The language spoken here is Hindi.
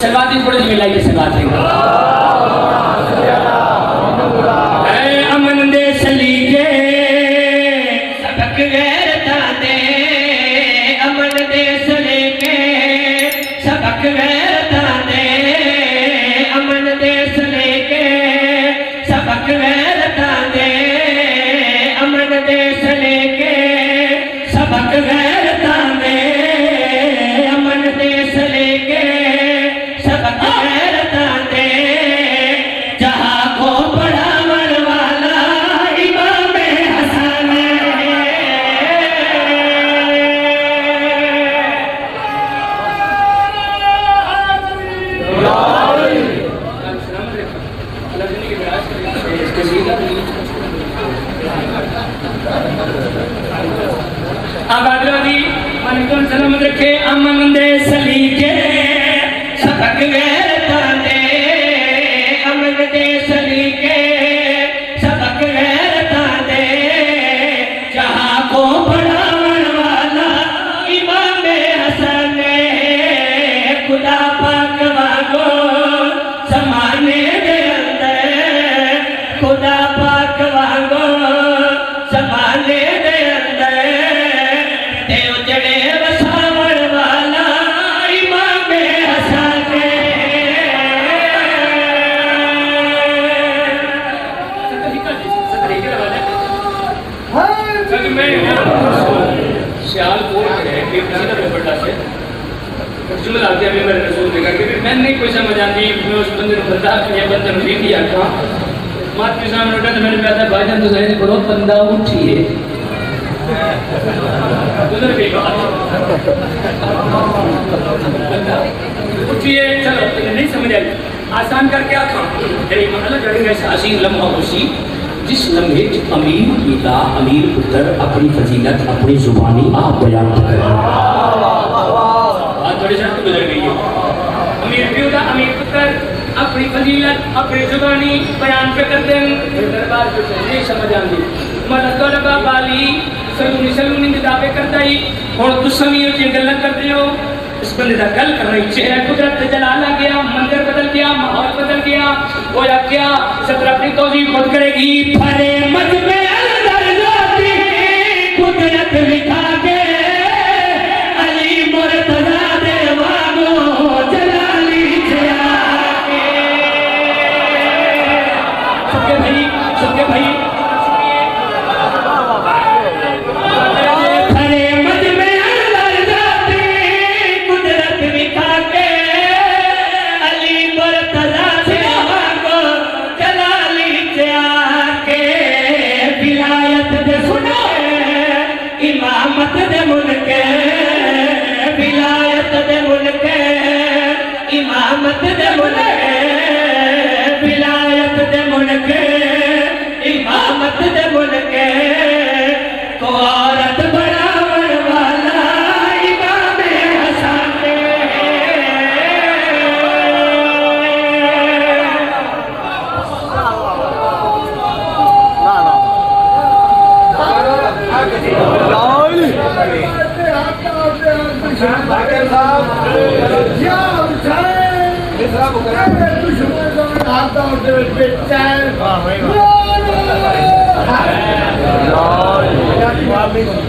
सलवात थोड़ी सी मिलाई के सलवात है अमन दे सलीके सबक गैरता दे अमन दे सलीके सबक गैरता दे अमन दे सलीके सबक गैरता दे अमन दे सलीके सबक गैरता दे अमन दे सलीके सबक गैरता दे जहाँ को पढ़ावन वाला इमाम हसन आबादी मन सलामत रखे अमन दे सलीके सबक गैरता दे अमन दे सलीके सबक गैरता दे जहाँ को पढ़ावन वाला इमाम हसन खुदा पाक वागो समाने दे अंदर खुदा पाक वागो समाने दे अंदर देव जड़े वसावन वाला इमाम हसन मैंने कोई समझ आती मैं उस बंदे को बता कि बंदे ने नहीं दिया था मात के सामने उठा तो मैंने कहा था भाईजान तो सही करो बंदा उठिए उधर भी उठिए चलो नहीं समझ आई आसान करके आखा तेरी मतलब करेंगे हसीन लम्हा खुशी जिस लम्हे अमीर पिता अमीर पुत्र अपनी फजीलत अपनी जुबानी आप बयान करें थोड़ी शर्त गुजर गई है अमीर पिता अमीर पुत्र अपनी फजीलत अपनी जुबानी बयान पे करते हैं दरबार को नहीं समझ आती मतलब तौलबा बाली सलूनी सलूनी के दावे करता ही और तुम समीर की गलत करते हो इस बंदे का गल कर रही चेहरा कुदरत जलाल आ गया मंदिर बदल गया माहौल बदल गया वो या क्या सत्र अपनी तौजी खुद करेगी फरे मत में अंदर जाती कुदरत लिखा के अली मुर्तजा दे वागो जलाली जाके सबके भाई इमामत दे मुल्क विलायत दे मुल्क इमामत दे मुल्क विलायत दे मुल्क इमामत दे मुल्क को औरत बनावन वाला इमाम हसन हाथ